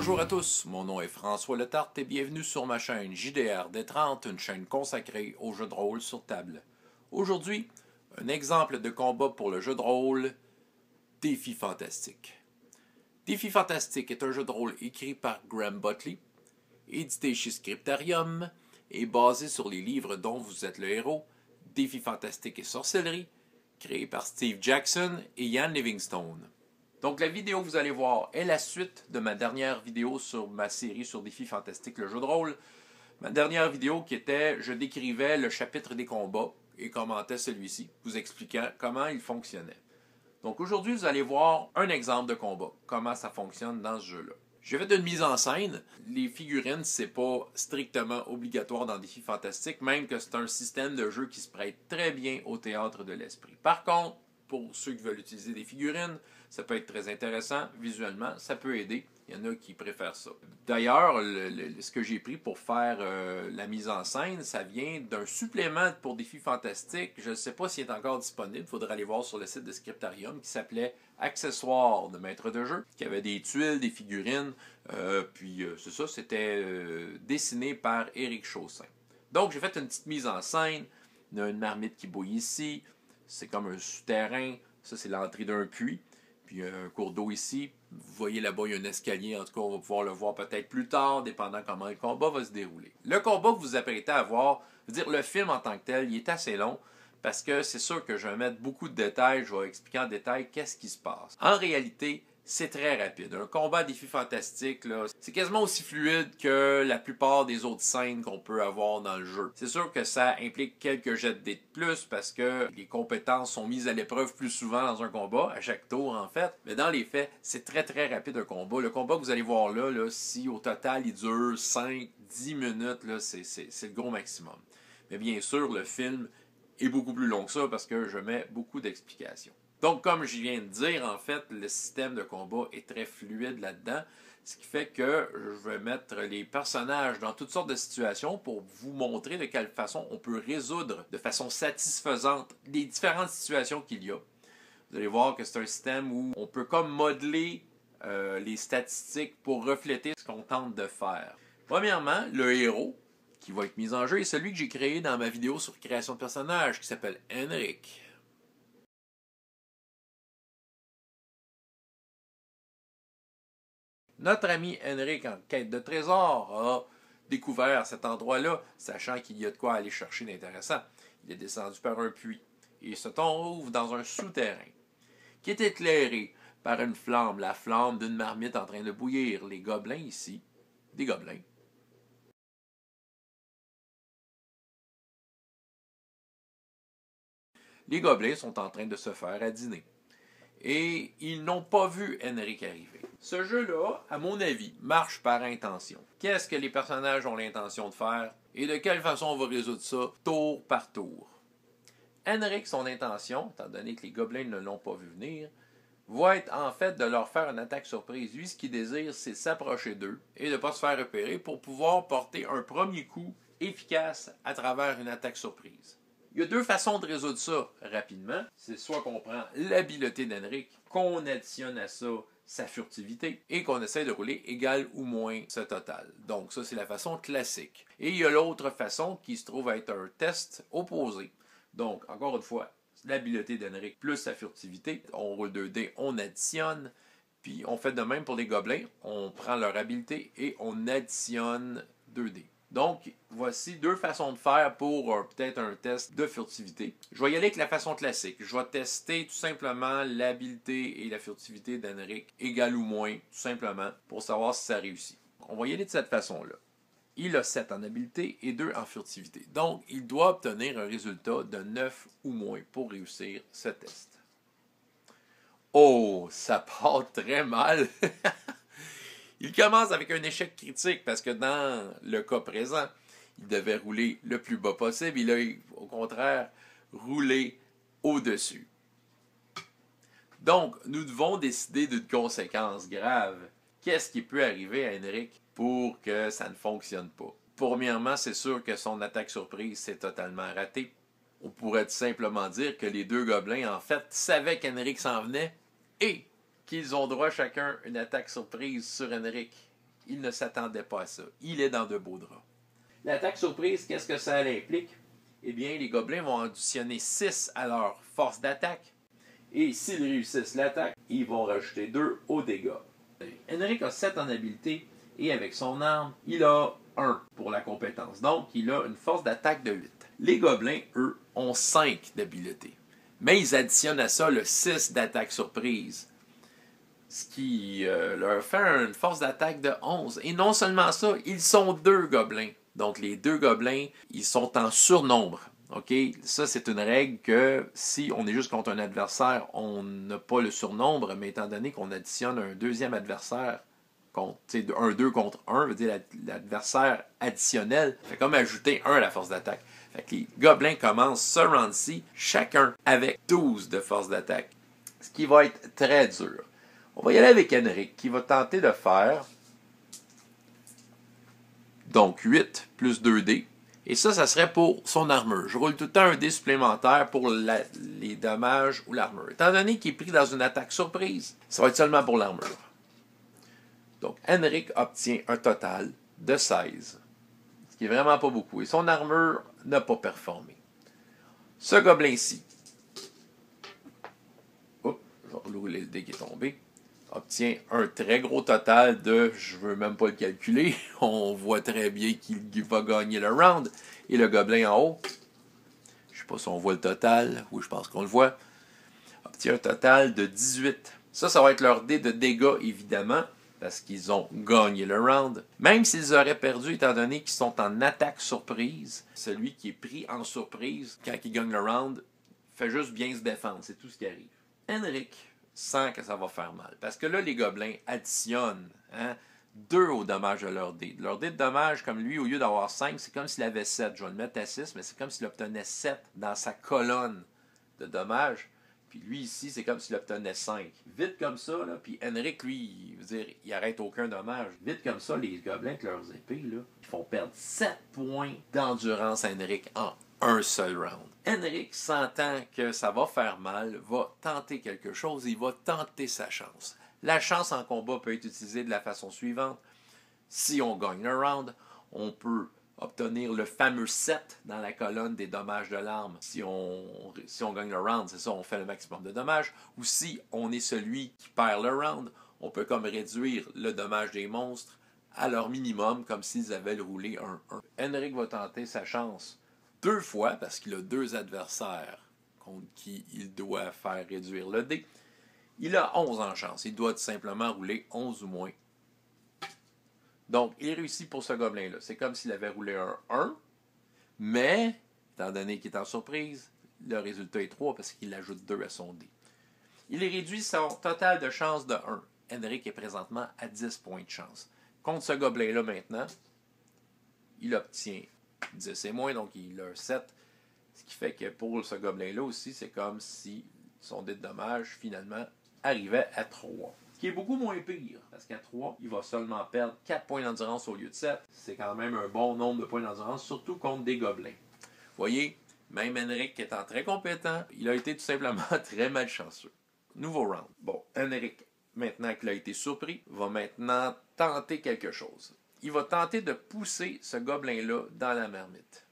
Bonjour à tous, mon nom est François Letarte et bienvenue sur ma chaîne JDR D30, une chaîne consacrée aux jeux de rôle sur table. Aujourd'hui, un exemple de combat pour le jeu de rôle Défi Fantastique. Défi Fantastique est un jeu de rôle écrit par Graham Butley, édité chez Scriptarium et basé sur les livres dont vous êtes le héros, Défi Fantastique et Sorcellerie, créé par Steve Jackson et Ian Livingstone. Donc la vidéo que vous allez voir est la suite de ma dernière vidéo sur ma série sur Défi Fantastique, le jeu de rôle. Ma dernière vidéo qui était, je décrivais le chapitre des combats et commentais celui-ci, vous expliquant comment il fonctionnait. Donc aujourd'hui, vous allez voir un exemple de combat, comment ça fonctionne dans ce jeu-là. J'ai fait une mise en scène. Les figurines, c'est pas strictement obligatoire dans Défi Fantastique, même que c'est un système de jeu qui se prête très bien au théâtre de l'esprit. Par contre, pour ceux qui veulent utiliser des figurines, ça peut être très intéressant visuellement, ça peut aider. Il y en a qui préfèrent ça. D'ailleurs, ce que j'ai pris pour faire la mise en scène, ça vient d'un supplément pour Défi Fantastique. Je ne sais pas s'il est encore disponible, il faudra aller voir sur le site de Scriptarium, qui s'appelait Accessoires de maître de jeu, qui avait des tuiles, des figurines, c'est ça, c'était dessiné par Éric Chaussin. Donc j'ai fait une petite mise en scène, il y a une marmite qui bouille ici, c'est comme un souterrain, ça c'est l'entrée d'un puits. Puis un cours d'eau ici. Vous voyez là-bas, il y a un escalier. En tout cas, on va pouvoir le voir peut-être plus tard, dépendant comment le combat va se dérouler. Le combat que vous vous apprêtez à voir, je veux dire, le film en tant que tel, il est assez long parce que c'est sûr que je vais mettre beaucoup de détails. Je vais expliquer en détail qu'est-ce qui se passe. En réalité, c'est très rapide. Un combat à Défi Fantastique, c'est quasiment aussi fluide que la plupart des autres scènes qu'on peut avoir dans le jeu. C'est sûr que ça implique quelques jets de dés de plus parce que les compétences sont mises à l'épreuve plus souvent dans un combat, à chaque tour en fait. Mais dans les faits, c'est très très rapide un combat. Le combat que vous allez voir là, si au total il dure 5-10 minutes, c'est le gros maximum. Mais bien sûr, le film est beaucoup plus long que ça parce que je mets beaucoup d'explications. Donc, comme je viens de dire, en fait, le système de combat est très fluide là-dedans, ce qui fait que je vais mettre les personnages dans toutes sortes de situations pour vous montrer de quelle façon on peut résoudre de façon satisfaisante les différentes situations qu'il y a. Vous allez voir que c'est un système où on peut comme modeler les statistiques pour refléter ce qu'on tente de faire. Premièrement, le héros qui va être mis en jeu est celui que j'ai créé dans ma vidéo sur création de personnages qui s'appelle Henrik. Notre ami Henrik, en quête de trésor, a découvert cet endroit-là, sachant qu'il y a de quoi aller chercher d'intéressant. Il est descendu par un puits et se trouve dans un souterrain qui est éclairé par une flamme, la flamme d'une marmite en train de bouillir. Les gobelins ici, des gobelins, les gobelins sont en train de se faire à dîner. Et ils n'ont pas vu Henrik arriver. Ce jeu-là, à mon avis, marche par intention. Qu'est-ce que les personnages ont l'intention de faire et de quelle façon on va résoudre ça tour par tour. Henrik, son intention, étant donné que les gobelins ne l'ont pas vu venir, va être en fait de leur faire une attaque surprise. Lui, ce qu'il désire, c'est s'approcher d'eux et de ne pas se faire repérer pour pouvoir porter un premier coup efficace à travers une attaque surprise. Il y a deux façons de résoudre ça rapidement. C'est soit qu'on prend l'habileté d'Henrik, qu'on additionne à ça sa furtivité et qu'on essaie de rouler égal ou moins ce total. Donc ça, c'est la façon classique. Et il y a l'autre façon qui se trouve être un test opposé. Donc, encore une fois, l'habileté d'Henrik plus sa furtivité. On roule 2 dés, on additionne. Puis on fait de même pour les gobelins. On prend leur habileté et on additionne 2 dés. Donc, voici deux façons de faire pour peut-être un test de furtivité. Je vais y aller avec la façon classique. Je vais tester tout simplement l'habileté et la furtivité d'Henrik, égal ou moins, tout simplement, pour savoir si ça réussit. On va y aller de cette façon-là. Il a 7 en habileté et 2 en furtivité. Donc, il doit obtenir un résultat de 9 ou moins pour réussir ce test. Oh, ça part très mal! Il commence avec un échec critique parce que dans le cas présent, il devait rouler le plus bas possible. Il a, au contraire, roulé au-dessus. Donc, nous devons décider d'une conséquence grave. Qu'est-ce qui peut arriver à Henrik pour que ça ne fonctionne pas? Premièrement, c'est sûr que son attaque surprise s'est totalement ratée. On pourrait tout simplement dire que les deux gobelins, en fait, savaient qu'Henrik s'en venait et qu'ils ont droit chacun une attaque surprise sur Henrik il ne s'attendait pas à ça. Il est dans de beaux draps. L'attaque surprise, qu'est-ce que ça implique? Eh bien, les gobelins vont additionner 6 à leur force d'attaque. Et s'ils réussissent l'attaque, ils vont rajouter 2 aux dégâts. Henrik a 7 en habileté et avec son arme, il a 1 pour la compétence. Donc, il a une force d'attaque de 8. Les gobelins, eux, ont 5 d'habileté. Mais ils additionnent à ça le 6 d'attaque surprise. Ce qui leur fait une force d'attaque de 11. Et non seulement ça, ils sont 2 gobelins. Donc, les 2 gobelins, ils sont en surnombre. OK? Ça, c'est une règle que si on est juste contre un adversaire, on n'a pas le surnombre, mais étant donné qu'on additionne un deuxième adversaire, un 2 contre 1, veut dire l'adversaire additionnel, fait comme ajouter 1 à la force d'attaque. Fait que les gobelins commencent ce round-ci, chacun avec 12 de force d'attaque. Ce qui va être très dur. On va y aller avec Henrik, qui va tenter de faire donc 8 plus 2D. Et ça serait pour son armure. Je roule tout le temps un dé supplémentaire pour les dommages ou l'armure. Étant donné qu'il est pris dans une attaque surprise, ça va être seulement pour l'armure. Donc, Henrik obtient un total de 16. Ce qui est vraiment pas beaucoup. Et son armure n'a pas performé. Ce gobelin-ci, je vais rouler le dé qui est tombé, obtient un très gros total de, je ne veux même pas le calculer, on voit très bien qu'il va gagner le round. Et le gobelin en haut, je ne sais pas si on voit le total, oui je pense qu'on le voit, obtient un total de 18. Ça va être leur dé de dégâts évidemment, parce qu'ils ont gagné le round. Même s'ils auraient perdu, étant donné qu'ils sont en attaque surprise, celui qui est pris en surprise, quand il gagne le round, fait juste bien se défendre, c'est tout ce qui arrive. Henrik sent que ça va faire mal. Parce que là, les gobelins additionnent 2 au dommage de leur dé. Leur dé de dommage, comme lui, au lieu d'avoir 5, c'est comme s'il avait 7. Je vais le mettre à 6, mais c'est comme s'il obtenait 7 dans sa colonne de dommage. Puis lui, ici, c'est comme s'il obtenait 5. Vite comme ça, là, puis Henrik, lui, il arrête aucun dommage. Vite comme ça, les gobelins avec leurs épées, là, ils font perdre 7 points d'endurance à Henrik en un seul round. Henrik, sentant que ça va faire mal, va tenter quelque chose et il va tenter sa chance. La chance en combat peut être utilisée de la façon suivante. Si on gagne le round, on peut obtenir le fameux 7 dans la colonne des dommages de l'arme. Si on gagne le round, c'est ça, on fait le maximum de dommages. Ou si on est celui qui perd le round, on peut comme réduire le dommage des monstres à leur minimum, comme s'ils avaient roulé un 1. Henrik va tenter sa chance 2 fois, parce qu'il a 2 adversaires contre qui il doit faire réduire le dé. Il a 11 en chance. Il doit tout simplement rouler 11 ou moins. Donc, il réussit pour ce gobelin-là. C'est comme s'il avait roulé un 1, mais, étant donné qu'il est en surprise, le résultat est 3 parce qu'il ajoute 2 à son dé. Il réduit son total de chance de 1. Henrik est présentement à 10 points de chance. Contre ce gobelin-là maintenant, il obtient 10 et moins, donc il a un 7. Ce qui fait que pour ce gobelin-là aussi, c'est comme si son dé de dommage, finalement, arrivait à 3. Ce qui est beaucoup moins pire, parce qu'à 3, il va seulement perdre 4 points d'endurance au lieu de 7. C'est quand même un bon nombre de points d'endurance, surtout contre des gobelins. Vous voyez, même Henrik étant très compétent, il a été tout simplement très malchanceux. Nouveau round. Bon, Henrik, maintenant qu'il a été surpris, va maintenant tenter quelque chose. Il va tenter de pousser ce gobelin-là dans la marmite.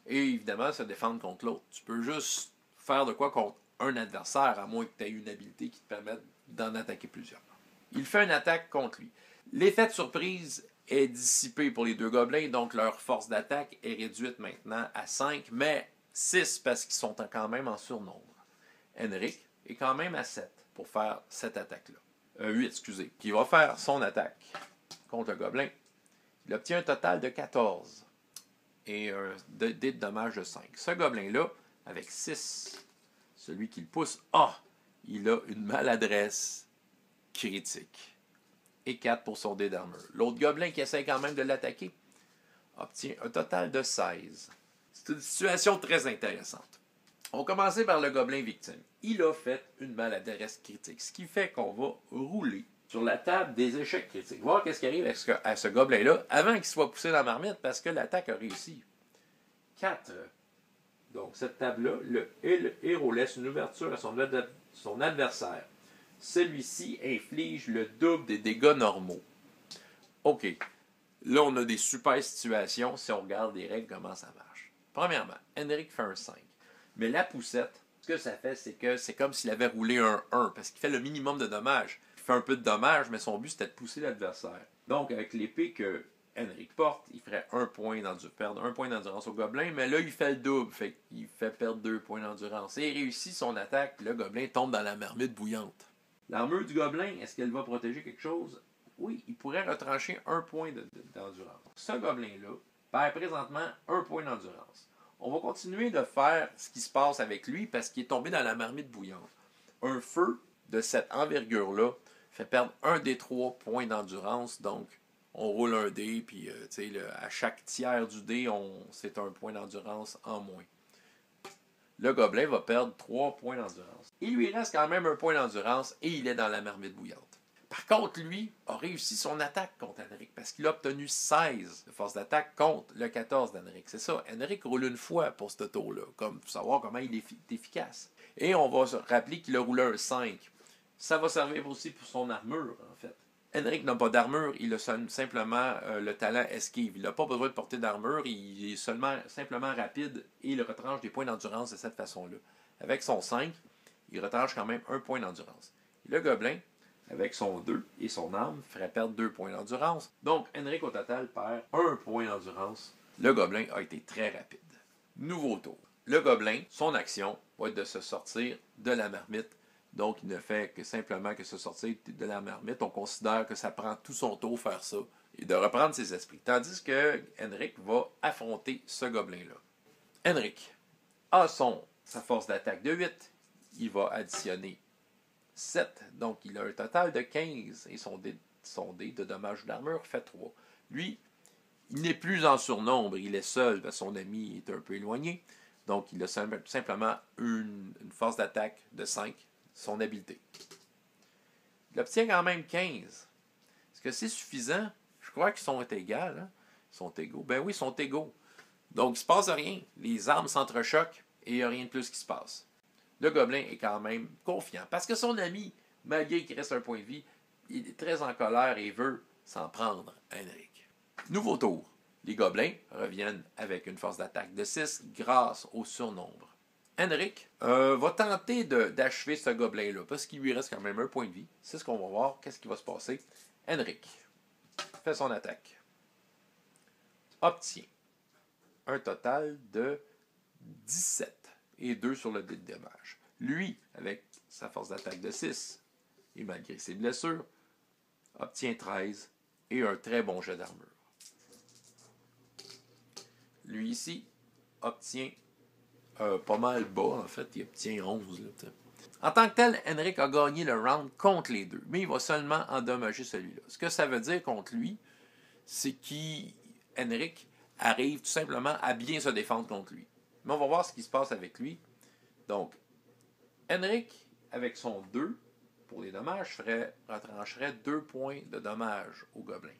Et évidemment, se défendre contre l'autre. Tu peux juste faire de quoi contre un adversaire, à moins que tu aies une habilité qui te permette d'en attaquer plusieurs. Il fait une attaque contre lui. L'effet de surprise est dissipé pour les 2 gobelins, donc leur force d'attaque est réduite maintenant à 5, mais 6 parce qu'ils sont quand même en surnombre. Henrik est quand même à 7 pour faire cette attaque-là. 8, excusez. Qui va faire son attaque contre le gobelin. Il obtient un total de 14 et un dé de dommage de 5. Ce gobelin-là, avec 6, celui qui le pousse, il a une maladresse critique. Et 4 pour son dé d'armure. L'autre gobelin qui essaie quand même de l'attaquer obtient un total de 16. C'est une situation très intéressante. On va commencer par le gobelin victime. Il a fait une maladresse critique, ce qui fait qu'on va rouler sur la table des échecs critiques. Voir qu'est-ce qui arrive à ce gobelin-là avant qu'il soit poussé dans la marmite parce que l'attaque a réussi. 4. Donc, cette table-là, le héros laisse une ouverture à son adversaire. Celui-ci inflige le double des dégâts normaux. OK. Là, on a des super situations si on regarde les règles, comment ça marche. Premièrement, Henrik fait un 5. Mais la poussette, ce que ça fait, c'est que c'est comme s'il avait roulé un 1 parce qu'il fait le minimum de dommages. Il fait un peu de dommages, mais son but, c'était de pousser l'adversaire. Donc, avec l'épée que Henrik porte, il ferait perdre 1 point d'endurance au gobelin, mais là, il fait le double. Fait qu'il fait perdre 2 points d'endurance. Et il réussit son attaque, le gobelin tombe dans la marmite bouillante. L'armure du gobelin, est-ce qu'elle va protéger quelque chose? Oui, il pourrait retrancher 1 point d'endurance. Ce gobelin-là perd présentement 1 point d'endurance. On va continuer de faire ce qui se passe avec lui parce qu'il est tombé dans la marmite bouillante. Un feu de cette envergure-là fait perdre un des 3 points d'endurance. Donc, on roule un dé, puis à chaque tiers du dé, c'est un point d'endurance en moins. Le gobelin va perdre 3 points d'endurance. Il lui reste quand même 1 point d'endurance et il est dans la marmite bouillante. Par contre, lui a réussi son attaque contre Henrik parce qu'il a obtenu 16 de force d'attaque contre le 14 d'Henrik. C'est ça, Henrik roule une fois pour ce tour-là, comme pour savoir comment il est efficace. Et on va se rappeler qu'il a roulé un 5. Ça va servir aussi pour son armure, en fait. Henrik n'a pas d'armure, il a simplement le talent esquive. Il n'a pas besoin de porter d'armure, il est simplement rapide et il retranche des points d'endurance de cette façon-là. Avec son 5, il retranche quand même 1 point d'endurance. Et le gobelin, avec son 2 et son arme, ferait perdre 2 points d'endurance. Donc, Henrik au total perd 1 point d'endurance. Le gobelin a été très rapide. Nouveau tour. Le gobelin, son action va être de se sortir de la marmite. Donc, il ne fait que simplement que se sortir de la marmite. On considère que ça prend tout son tour faire ça et de reprendre ses esprits. Tandis que Henrik va affronter ce gobelin-là. Henrik a sa force d'attaque de 8. Il va additionner 7. Donc, il a un total de 15. Et son dé de dommages d'armure fait 3. Lui, il n'est plus en surnombre. Il est seul parce que son ami est un peu éloigné. Donc, il a simplement une force d'attaque de 5. Son habileté. Il obtient quand même 15. Est-ce que c'est suffisant? Je crois qu'ils sont égaux. Hein? Ils sont égaux. Ben oui, ils sont égaux. Donc, il ne se passe rien. Les armes s'entrechoquent et il n'y a rien de plus qui se passe. Le gobelin est quand même confiant. Parce que son ami, malgré qu'il reste un point de vie, il est très en colère et veut s'en prendre à Henrik. Nouveau tour. Les gobelins reviennent avec une force d'attaque de 6 grâce au surnombre. Henrik va tenter d'achever ce gobelin-là, parce qu'il lui reste quand même 1 point de vie. C'est ce qu'on va voir. Qu'est-ce qui va se passer? Henrik fait son attaque. Obtient un total de 17 et 2 sur le dé de dommage. Lui, avec sa force d'attaque de 6, et malgré ses blessures, obtient 13 et un très bon jet d'armure. Lui ici obtient pas mal bas, en fait, il obtient 11. Là, en tant que tel, Henrik a gagné le round contre les deux, mais il va seulement endommager celui-là. Ce que ça veut dire contre lui, c'est qu'Henrik arrive tout simplement à bien se défendre contre lui. Mais on va voir ce qui se passe avec lui. Donc, Henrik, avec son 2 pour les dommages, retrancherait 2 points de dommages au gobelin.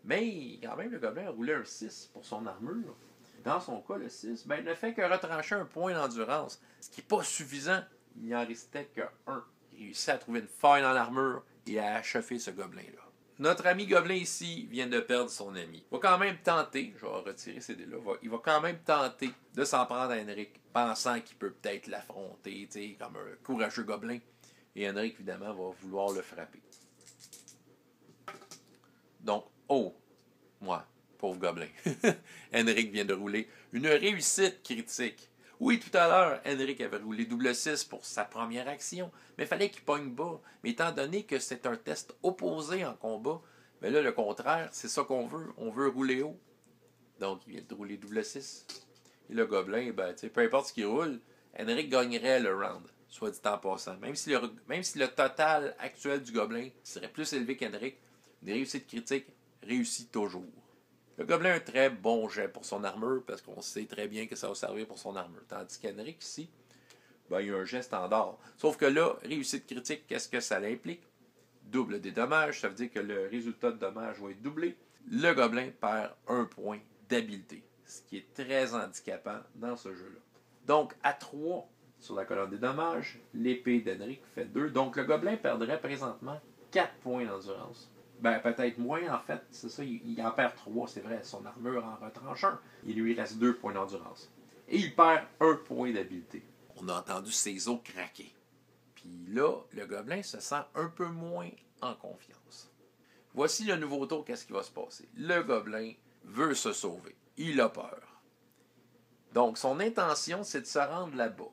Mais quand même, le gobelin a roulé un 6 pour son armure. Dans son cas, le 6, il ne fait que retrancher 1 point d'endurance, ce qui n'est pas suffisant. Il n'en restait que 1. Il réussit à trouver une faille dans l'armure et à achever ce gobelin-là. Notre ami gobelin ici vient de perdre son ami. Il va quand même tenter, je vais retirer ces dés-là, il va quand même tenter de s'en prendre à Henrik, pensant qu'il peut peut-être l'affronter, comme un courageux gobelin. Et Henrik, évidemment, va vouloir le frapper. Donc, moi, pauvre gobelin. Henrik vient de rouler une réussite critique. Oui, tout à l'heure, Henrik avait roulé double 6 pour sa première action, mais il fallait qu'il pogne bas. Mais étant donné que c'est un test opposé en combat, mais là, le contraire, c'est ça qu'on veut. On veut rouler haut. Donc, il vient de rouler double 6. Et le gobelin, peu importe ce qu'il roule, Henrik gagnerait le round, soit dit en passant. Même si le total actuel du gobelin serait plus élevé qu'Henrik, une réussite critique réussit toujours. Le gobelin a un très bon jet pour son armure, parce qu'on sait très bien que ça va servir pour son armure. Tandis qu'Henrik, ici, il y a un jet standard. Sauf que là, réussite critique, qu'est-ce que ça implique? Double des dommages, ça veut dire que le résultat de dommages va être doublé. Le gobelin perd 1 point d'habileté, ce qui est très handicapant dans ce jeu-là. Donc, à 3 sur la colonne des dommages, l'épée d'Henrik fait 2. Donc, le gobelin perdrait présentement 4 points d'endurance. Ben, peut-être moins, en fait. C'est ça, il en perd 3, c'est vrai. Son armure en retranche 1. Il lui reste 2 points d'endurance. Et il perd 1 point d'habileté. On a entendu ses os craquer. Puis là, le gobelin se sent un peu moins en confiance. Voici le nouveau tour, qu'est-ce qui va se passer. Le gobelin veut se sauver. Il a peur. Donc, son intention, c'est de se rendre là-bas.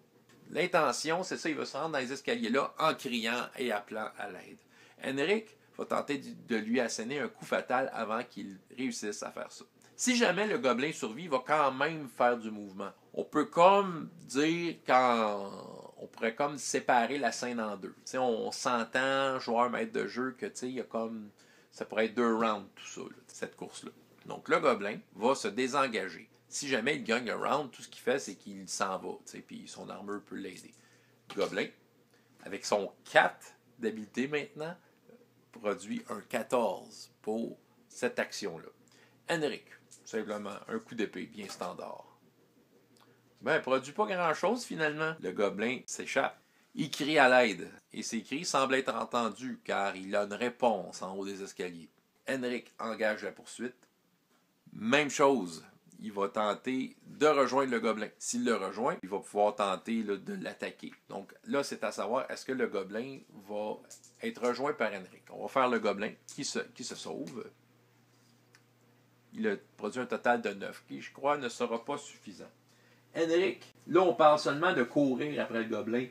L'intention, c'est ça, il veut se rendre dans les escaliers-là en criant et appelant à l'aide. Henrik va tenter de lui asséner un coup fatal avant qu'il réussisse à faire ça. Si jamais le gobelin survit, il va quand même faire du mouvement. On peut comme dire on pourrait comme séparer la scène en deux. T'sais, on s'entend, joueur maître de jeu, que il y a comme. Ça pourrait être 2 rounds, tout ça, là, cette course-là. Donc le gobelin va se désengager. Si jamais il gagne un round, tout ce qu'il fait, c'est qu'il s'en va. Puis son armure peut l'aider. Le gobelin, avec son 4 d'habileté maintenant, produit un 14 pour cette action-là. Henrik, simplement un coup d'épée bien standard. Ben, il ne produit pas grand-chose finalement. Le gobelin s'échappe. Il crie à l'aide. Et ses cris semblent être entendus car il a une réponse en haut des escaliers. Henrik engage la poursuite. Même chose. Il va tenter de rejoindre le gobelin. S'il le rejoint, il va pouvoir tenter là, de l'attaquer. Donc là, c'est à savoir, est-ce que le gobelin va être rejoint par Henrik? On va faire le gobelin qui se sauve. Il a produit un total de 9, qui, je crois, ne sera pas suffisant. Henrik, là, on parle seulement de courir après le gobelin.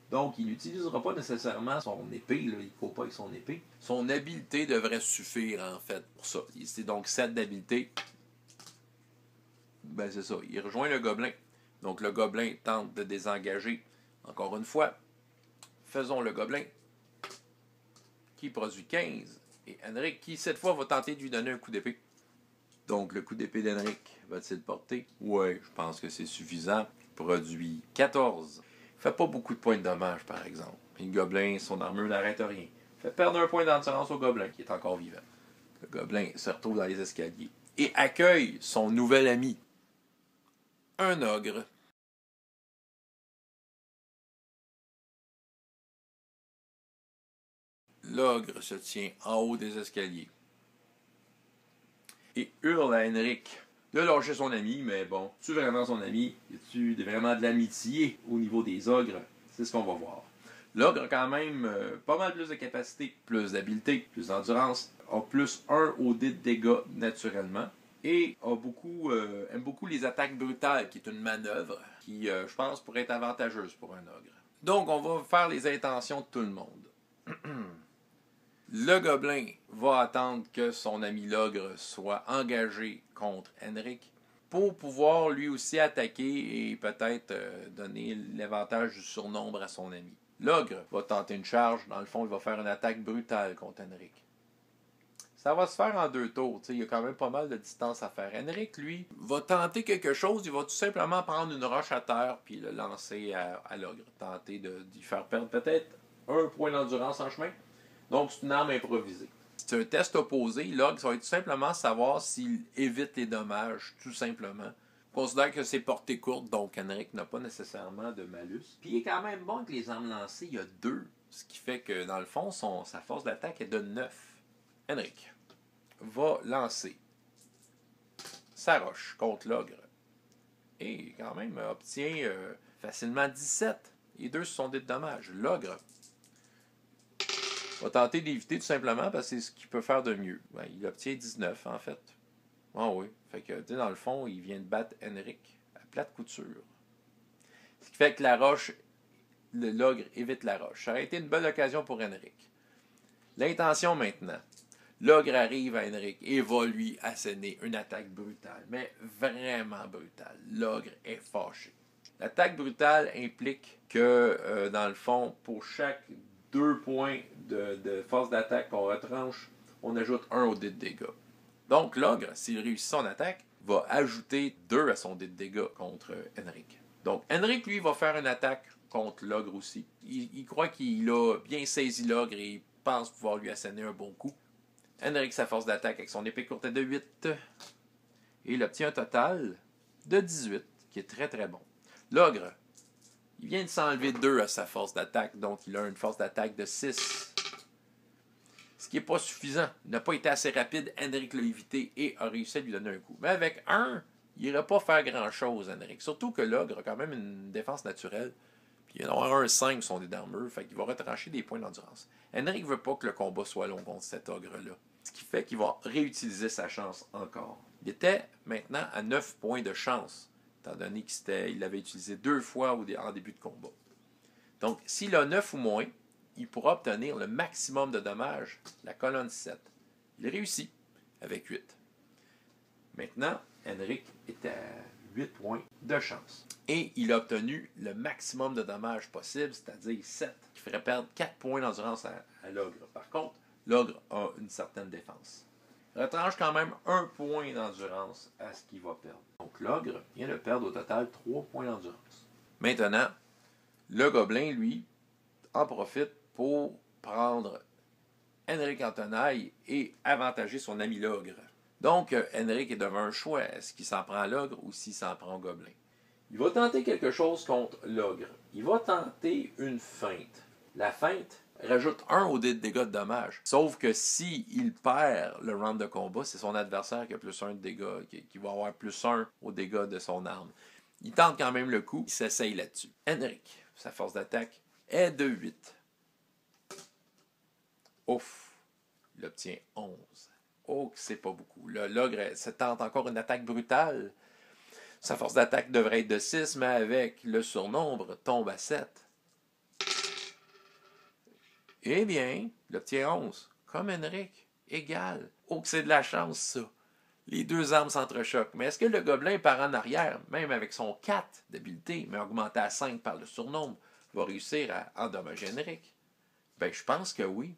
Donc, il n'utilisera pas nécessairement son épée. Là, il ne court pas avec son épée. Son habileté devrait suffire, en fait, pour ça. C'est donc 7 d'habileté. Ben, c'est ça. Il rejoint le gobelin. Donc, le gobelin tente de désengager. Encore une fois, faisons le gobelin qui produit 15. Et Henrik qui, cette fois, va tenter de lui donner un coup d'épée. Donc, le coup d'épée d'Henrik va-t-il porter? Oui, je pense que c'est suffisant. Produit 14. Fait pas beaucoup de points de dommage, par exemple. Et le gobelin, son armure n'arrête rien. Fait perdre un point d'endurance au gobelin, qui est encore vivant. Le gobelin se retrouve dans les escaliers et accueille son nouvel ami, un ogre. L'ogre se tient en haut des escaliers et hurle à Henrik de lâcher son ami, mais bon, es-tu vraiment son ami? Y a-tu vraiment de l'amitié au niveau des ogres? C'est ce qu'on va voir. L'ogre a quand même pas mal plus de capacité, plus d'habileté, plus d'endurance, a plus 1 au dé de dégâts naturellement, et aime beaucoup les attaques brutales, qui est une manœuvre qui, je pense, pourrait être avantageuse pour un ogre. Donc, on va faire les intentions de tout le monde. Le gobelin va attendre que son ami l'ogre soit engagé contre Henrik pour pouvoir lui aussi attaquer et peut-être donner l'avantage du surnombre à son ami. L'ogre va tenter une charge. Dans le fond, il va faire une attaque brutale contre Henrik. Ça va se faire en 2 tours. Il y a quand même pas mal de distance à faire. Henrik, lui, va tenter quelque chose. Il va tout simplement prendre une roche à terre puis le lancer à l'ogre. Tenter d'y faire perdre peut-être 1 point d'endurance en chemin. Donc, c'est une arme improvisée. C'est un test opposé. L'ogre, ça va être tout simplement savoir s'il évite les dommages, tout simplement. On considère que c'est portée courte, donc Henrik n'a pas nécessairement de malus. Puis il est quand même bon avec les armes lancées, il y a 2. Ce qui fait que, dans le fond, sa force d'attaque est de 9. Henrik va lancer sa roche contre l'ogre. Et quand même obtient facilement 17. Les 2 se sont des dommages. L'ogre va tenter d'éviter tout simplement parce que c'est ce qu'il peut faire de mieux. Ben, il obtient 19 en fait. Ah oui. Fait que dans le fond, il vient de battre Henrik à plate couture. Ce qui fait que la roche, l'ogre évite la roche. Ça aurait été une bonne occasion pour Henrik. L'intention maintenant. L'ogre arrive à Henrik et va lui asséner une attaque brutale. Mais vraiment brutale. L'ogre est fâché. L'attaque brutale implique que, dans le fond, pour chaque 2 points de force d'attaque qu'on retranche, on ajoute 1 au dé de dégâts. Donc, l'ogre, s'il réussit son attaque, va ajouter 2 à son dé de dégâts contre Henrik. Donc, Henrik, lui, va faire une attaque contre l'ogre aussi. Il croit qu'il a bien saisi l'ogre et il pense pouvoir lui asséner un bon coup. Henrik, sa force d'attaque avec son épée courte est de 8. Et il obtient un total de 18, qui est très très bon. L'ogre, il vient de s'enlever 2 à sa force d'attaque, donc il a une force d'attaque de 6. Ce qui n'est pas suffisant. Il n'a pas été assez rapide. Henrik l'a évité et a réussi à lui donner un coup. Mais avec 1, il n'irait pas faire grand-chose, Henrik. Surtout que l'ogre a quand même une défense naturelle. Puis il va avoir un 5 sur son dé d'armure. Fait qu'il va retrancher des points d'endurance. Henrik ne veut pas que le combat soit long contre cet ogre-là. Ce qui fait qu'il va réutiliser sa chance encore. Il était maintenant à 9 points de chance, étant donné qu'il l'avait utilisé 2 fois en début de combat. Donc, s'il a 9 ou moins, il pourra obtenir le maximum de dommages, la colonne 7. Il réussit avec 8. Maintenant, Henrik est à 8 points de chance. Et il a obtenu le maximum de dommages possible, c'est-à-dire 7, qui ferait perdre 4 points d'endurance à l'ogre. Par contre, l'ogre a une certaine défense. Il retranche quand même 1 point d'endurance à ce qu'il va perdre. Donc l'ogre vient de perdre au total 3 points d'endurance. Maintenant, le gobelin, lui, en profite pour prendre Henrik en tenaille et avantager son ami l'ogre. Donc, Henrik est devant un choix. Est-ce qu'il s'en prend à l'ogre ou s'il s'en prend au gobelin? Il va tenter quelque chose contre l'ogre. Il va tenter une feinte. La feinte rajoute 1 au dé de dégâts de dommages. Sauf que s'il perd le round de combat, c'est son adversaire qui a plus 1 de dégâts, qui va avoir plus 1 au dégâts de son arme. Il tente quand même le coup, il s'essaye là-dessus. Henrik, sa force d'attaque est de 8. Ouf, il obtient 11. Oh, c'est pas beaucoup. L'ogre se tente encore une attaque brutale. Sa force d'attaque devrait être de 6, mais avec le surnombre, tombe à 7. Eh bien, il obtient 11. Comme Henrik, égal. Oh, que c'est de la chance, ça. Les deux armes s'entrechoquent. Mais est-ce que le gobelin part en arrière, même avec son 4 d'habileté, mais augmenté à 5 par le surnombre, va réussir à endommager Henrik? Ben, je pense que oui.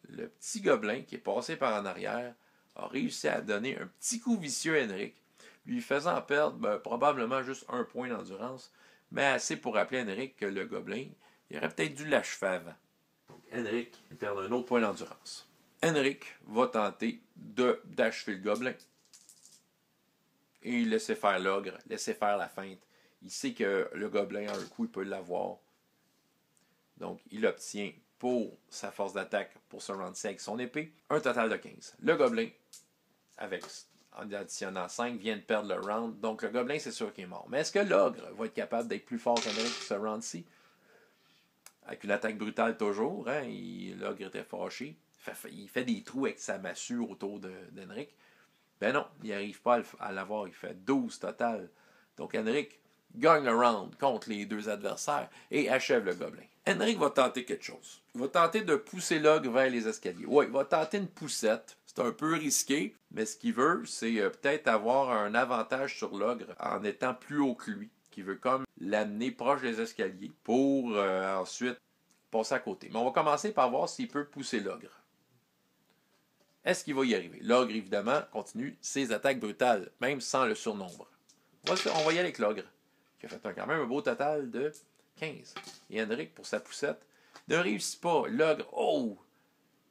Le petit gobelin qui est passé par en arrière a réussi à donner un petit coup vicieux à Henrik, lui faisant perdre probablement juste 1 point d'endurance, mais assez pour rappeler à Henrik que le gobelin, il aurait peut-être dû l'achever avant. Donc, Henrik perd un autre point d'endurance. Henrik va tenter d'achever le gobelin. Et il laisse faire l'ogre, laisser faire la feinte. Il sait que le gobelin, à un coup, il peut l'avoir. Donc, il obtient pour sa force d'attaque pour ce round-ci avec son épée, un total de 15. Le gobelin, en additionnant 5, vient de perdre le round. Donc, le gobelin, c'est sûr qu'il est mort. Mais est-ce que l'ogre va être capable d'être plus fort qu'Henrik pour ce round-ci? Avec une attaque brutale toujours, hein? L'ogre était fâché. Il fait des trous avec sa massue autour d'Henrik. Ben non, il n'arrive pas à l'avoir. Il fait 12 total. Donc, Henrik gagne le round contre les deux adversaires et achève le gobelin. Henrik va tenter quelque chose. Il va tenter de pousser l'ogre vers les escaliers. Oui, il va tenter une poussette. C'est un peu risqué, mais ce qu'il veut, c'est peut-être avoir un avantage sur l'ogre en étant plus haut que lui, qui veut comme l'amener proche des escaliers pour ensuite passer à côté. Mais on va commencer par voir s'il peut pousser l'ogre. Est-ce qu'il va y arriver? L'ogre, évidemment, continue ses attaques brutales, même sans le surnombre. On va y aller avec l'ogre, qui a fait quand même un beau total de 15. Et Henrik, pour sa poussette, ne réussit pas. L'ogre, oh!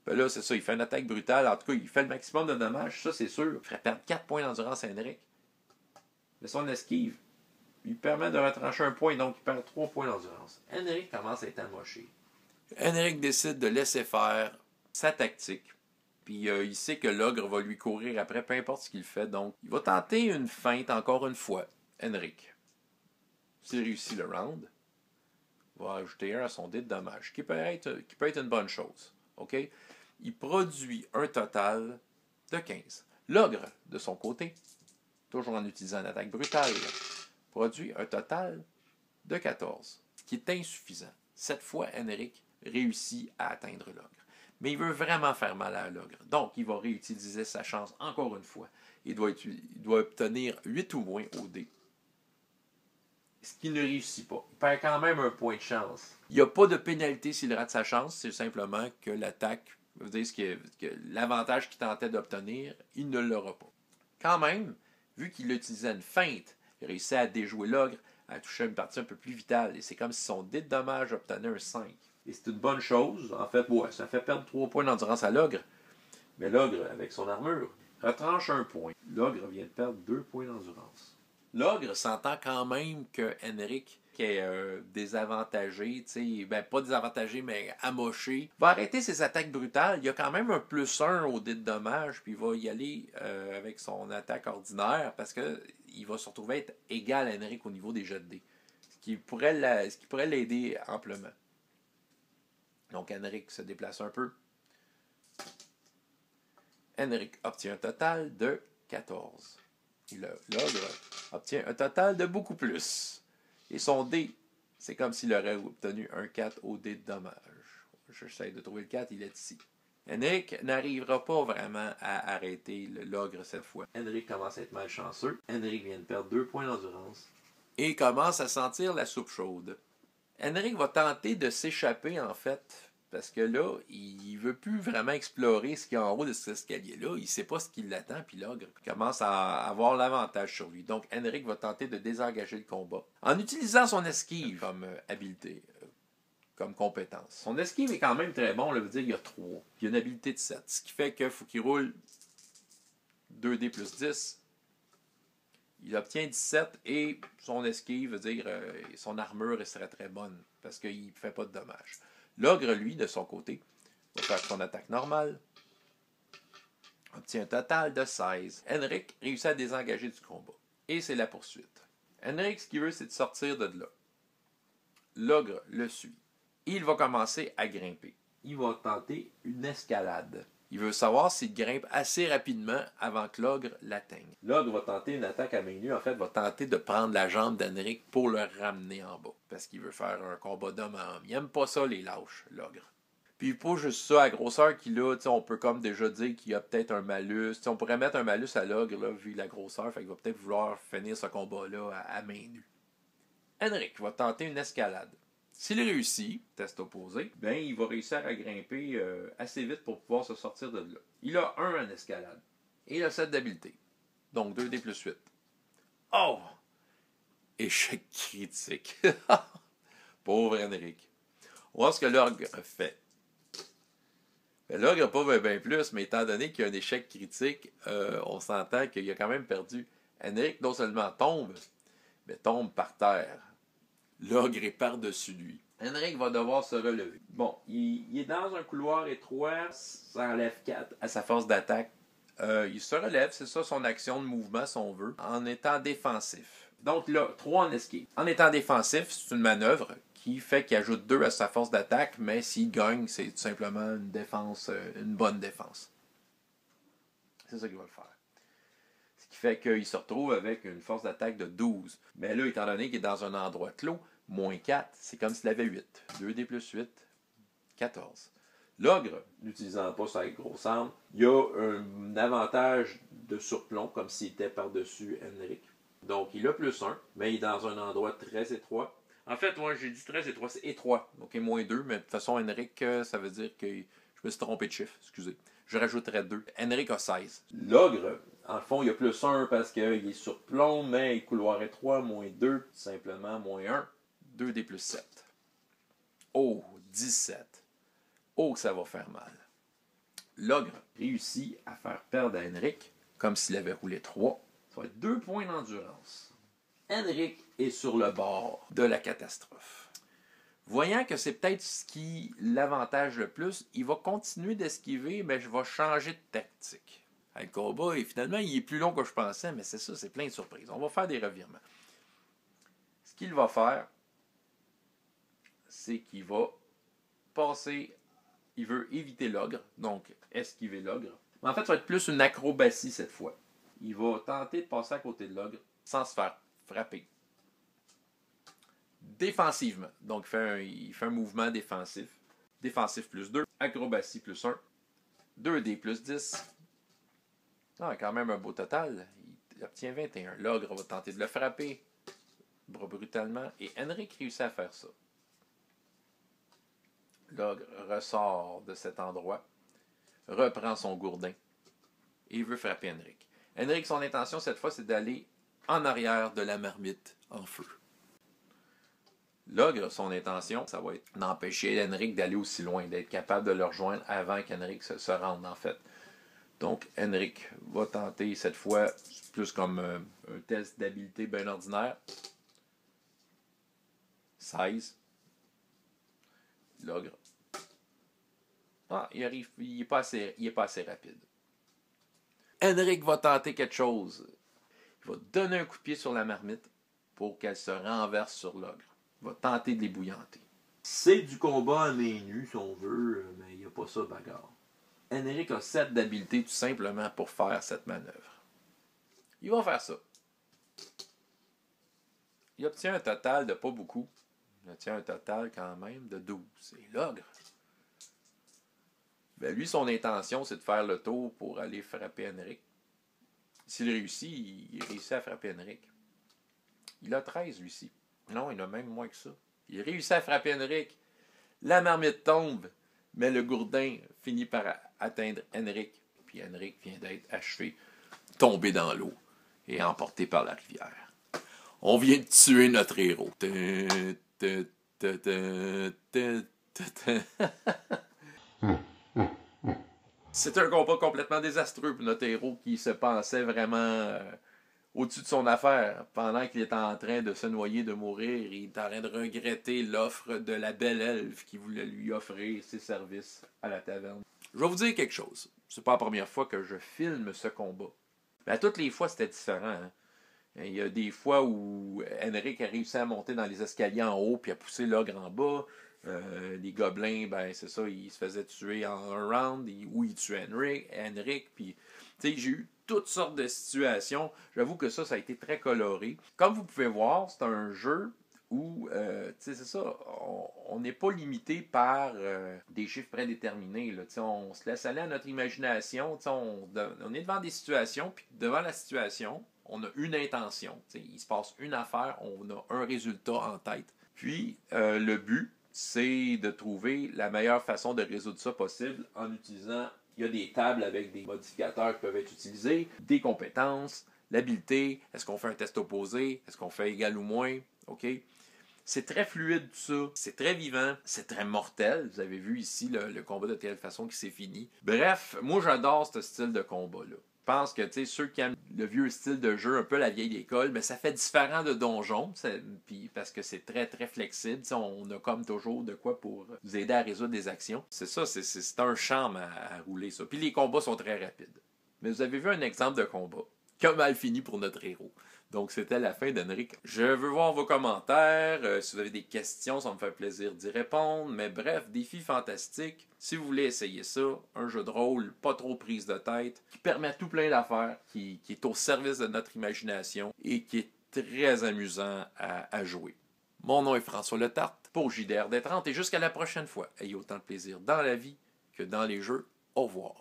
Ben là, c'est ça, il fait une attaque brutale. En tout cas, il fait le maximum de dommages, ça c'est sûr. Il ferait perdre 4 points d'endurance à Henrik. Mais son esquive lui permet de retrancher un point, donc il perd 3 points d'endurance. Henrik commence à être amoché. Henrik décide de laisser faire sa tactique. Puis il sait que l'ogre va lui courir après, peu importe ce qu'il fait. Donc, il va tenter une feinte encore une fois. Henrik. S'il réussit le round, il va ajouter 1 à son dé de dommage, qui peut être une bonne chose. OK? Il produit un total de 15. L'ogre, de son côté, toujours en utilisant une attaque brutale, produit un total de 14, ce qui est insuffisant. Cette fois, Henrik réussit à atteindre l'ogre. Mais il veut vraiment faire mal à l'ogre. Donc, il va réutiliser sa chance encore une fois. Il doit obtenir 8 ou moins au dé. Ce qui ne réussit pas. Il perd quand même un point de chance. Il n'y a pas de pénalité s'il rate sa chance. C'est simplement que l'attaque, veut dire que l'avantage qu'il tentait d'obtenir, il ne l'aura pas. Quand même, vu qu'il utilisait une feinte, il réussit à déjouer l'ogre, à toucher une partie un peu plus vitale. Et c'est comme si son dé de dommage obtenait un 5. Et c'est une bonne chose. En fait, ouais, ça fait perdre 3 points d'endurance à l'ogre. Mais l'ogre, avec son armure, retranche un point. L'ogre vient de perdre 2 points d'endurance. L'ogre s'entend quand même que Henrik qui est désavantagé, ben pas désavantagé, mais amoché, va arrêter ses attaques brutales. Il y a quand même un +1 au dé de dommage, puis il va y aller avec son attaque ordinaire, parce qu'il va se retrouver être égal à Henrik au niveau des jets de dés. Ce qui pourrait l'aider amplement. Donc Henrik se déplace un peu. Henrik obtient un total de 14. Et l'ogre obtient un total de beaucoup plus. Et son dé, c'est comme s'il aurait obtenu un 4 au dé de dommage. J'essaie de trouver le 4, il est ici. Henrik n'arrivera pas vraiment à arrêter l'ogre cette fois. Henrik commence à être malchanceux. Henrik vient de perdre 2 points d'endurance. Et commence à sentir la soupe chaude. Henrik va tenter de s'échapper en fait. Parce que là, il veut plus vraiment explorer ce qu'il y a en haut de cet escalier-là. Il ne sait pas ce qui l'attend, puis l'ogre commence à avoir l'avantage sur lui. Donc, Henrik va tenter de désengager le combat en utilisant son esquive comme habileté, comme compétence. Son esquive est quand même très bon, on veut dire qu'il y a 3. Il y a une habileté de 7, ce qui fait qu'il faut qu'il roule 2D plus 10. Il obtient 17 et son esquive veut dire son armure serait très bonne parce qu'il ne fait pas de dommages. L'ogre, lui, de son côté, va faire son attaque normale. Obtient un total de 16. Henrik réussit à désengager du combat. Et c'est la poursuite. Henrik, ce qu'il veut, c'est de sortir de là. L'ogre le suit. Il va commencer à grimper. Il va tenter une escalade. Il veut savoir s'il grimpe assez rapidement avant que l'ogre l'atteigne. L'ogre va tenter une attaque à main nue. En fait, va tenter de prendre la jambe d'Henrik pour le ramener en bas. Parce qu'il veut faire un combat d'homme à homme. Il n'aime pas ça, les lâches, l'ogre. Puis pas juste ça, à grosseur qu'il a, on peut comme déjà dire qu'il y a peut-être un malus. On pourrait mettre un malus à l'ogre, là, vu la grosseur. Fait qu'il va peut-être vouloir finir ce combat-là à main nue. Henrik va tenter une escalade. S'il réussit, test opposé, ben il va réussir à grimper assez vite pour pouvoir se sortir de là. Il a 1 en escalade. Et il a 7 d'habileté. Donc 2D plus 8. Oh! Échec critique. Pauvre Henrik. On va voir ce que l'ogre fait. L'ogre n'a pas bien plus, mais étant donné qu'il y a un échec critique, on s'entend qu'il a quand même perdu. Henrik non seulement tombe, mais tombe par terre. L'ogre est par-dessus lui. Henrik va devoir se relever. Bon, il est dans un couloir étroit, ça enlève 4 à sa force d'attaque. Il se relève, c'est ça son action de mouvement, si on veut, en étant défensif. Donc là, 3 en esquive. En étant défensif, c'est une manœuvre qui fait qu'il ajoute 2 à sa force d'attaque, mais s'il gagne, c'est tout simplement une défense, une bonne défense. C'est ça qu'il va le faire. Ce qui fait qu'il se retrouve avec une force d'attaque de 12. Mais là, étant donné qu'il est dans un endroit clos, moins 4, c'est comme s'il avait 8. 2D plus 8, 14. L'ogre, n'utilisant pas sa grosse arme, il a un avantage de surplomb, comme s'il était par-dessus Henrik. Donc, il a +1, mais il est dans un endroit très étroit. En fait, moi, j'ai dit très étroit, c'est étroit. Donc, moins 2, mais de toute façon, Henrik, ça veut dire que je me suis trompé de chiffre, excusez. Je rajouterais 2. Henrik a 16. L'ogre, en fond, il a +1 parce qu'il est surplomb, mais il couloir étroit, moins 2, simplement moins 1. 2D plus 7. Oh, 17. Oh, que ça va faire mal. L'ogre réussit à faire perdre à Henrik, comme s'il avait roulé 3. Ça va être 2 points d'endurance. Henrik est sur le bord de la catastrophe. Voyant que c'est peut-être ce qui l'avantage le plus, il va continuer d'esquiver, mais je vais changer de tactique. Le combat, et finalement, il est plus long que je pensais, mais c'est ça, c'est plein de surprises. On va faire des revirements. Ce qu'il va faire, c'est qu'il va passer, il veut éviter l'ogre, donc esquiver l'ogre. Mais en fait, ça va être plus une acrobatie cette fois. Il va tenter de passer à côté de l'ogre sans se faire frapper. Défensivement, donc il fait un mouvement défensif. Défensif plus 2, acrobatie plus 1, 2D plus 10. Ah, quand même un beau total. Il obtient 21. L'ogre va tenter de le frapper brutalement et Henrik réussit à faire ça. L'ogre ressort de cet endroit, reprend son gourdin et veut frapper Henrik. Henrik, son intention cette fois, c'est d'aller en arrière de la marmite en feu. L'ogre, son intention, ça va être d'empêcher Henrik d'aller aussi loin, d'être capable de le rejoindre avant qu'Henrik se rende en fait. Donc Henrik va tenter cette fois, plus comme un test d'habileté bien ordinaire. 16. L'ogre. Ah, il n'est pas assez rapide. Henrik va tenter quelque chose. Il va donner un coup de pied sur la marmite pour qu'elle se renverse sur l'ogre. Il va tenter de l'ébouillanter. C'est du combat à main nue, si on veut, mais il n'y a pas ça bagarre. Henrik a 7 d'habileté tout simplement pour faire cette manœuvre. Il va faire ça. Il obtient un total de pas beaucoup. Il obtient un total quand même de 12. Et l'ogre, ben lui, son intention, c'est de faire le tour pour aller frapper Henrik. S'il réussit, il réussit à frapper Henrik. Il a 13, lui-ci. Non, il a même moins que ça. Il réussit à frapper Henrik. La marmite tombe, mais le gourdin finit par atteindre Henrik. Puis Henrik vient d'être achevé, tombé dans l'eau et emporté par la rivière. On vient de tuer notre héros. C'est un combat complètement désastreux pour notre héros qui se pensait vraiment au-dessus de son affaire. Pendant qu'il était en train de se noyer, de mourir, il est en train de regretter l'offre de la belle elfe qui voulait lui offrir ses services à la taverne. Je vais vous dire quelque chose. C'est pas la première fois que je filme ce combat. Mais à toutes les fois, c'était différent. Hein? Il y a des fois où Henrik a réussi à monter dans les escaliers en haut puis à pousser l'ogre en bas. Les gobelins, ben c'est ça, ils se faisaient tuer en un round, ou ils tuaient Henrik, puis j'ai eu toutes sortes de situations. J'avoue que ça a été très coloré. Comme vous pouvez voir, c'est un jeu où, c'est ça, on n'est pas limité par des chiffres prédéterminés. Là, on se laisse aller à notre imagination. On est devant des situations, puis devant la situation, on a une intention. Il se passe une affaire, on a un résultat en tête. Puis, le but, c'est de trouver la meilleure façon de résoudre ça possible en utilisant, il y a des tables avec des modificateurs qui peuvent être utilisés, des compétences, l'habileté, est-ce qu'on fait un test opposé, est-ce qu'on fait égal ou moins, ok? C'est très fluide tout ça, c'est très vivant, c'est très mortel. Vous avez vu ici le combat de telle façon qui s'est fini. Bref, moi j'adore ce style de combat-là. Je pense que ceux qui aiment le vieux style de jeu, un peu la vieille école, ben, ça fait différent de Donjon, puis parce que c'est très très flexible. On a comme toujours de quoi pour vous aider à résoudre des actions. C'est ça, c'est un charme à rouler ça. Puis les combats sont très rapides. Mais vous avez vu un exemple de combat qui a mal fini pour notre héros. Donc, c'était la fin d'Henrik. Je veux voir vos commentaires. Si vous avez des questions, ça me fait plaisir d'y répondre. Mais bref, défi fantastique. Si vous voulez essayer ça, un jeu de rôle pas trop prise de tête, qui permet tout plein d'affaires, qui est au service de notre imagination et qui est très amusant à jouer. Mon nom est François Letarte pour JDR des 30 et jusqu'à la prochaine fois. Ayez autant de plaisir dans la vie que dans les jeux. Au revoir.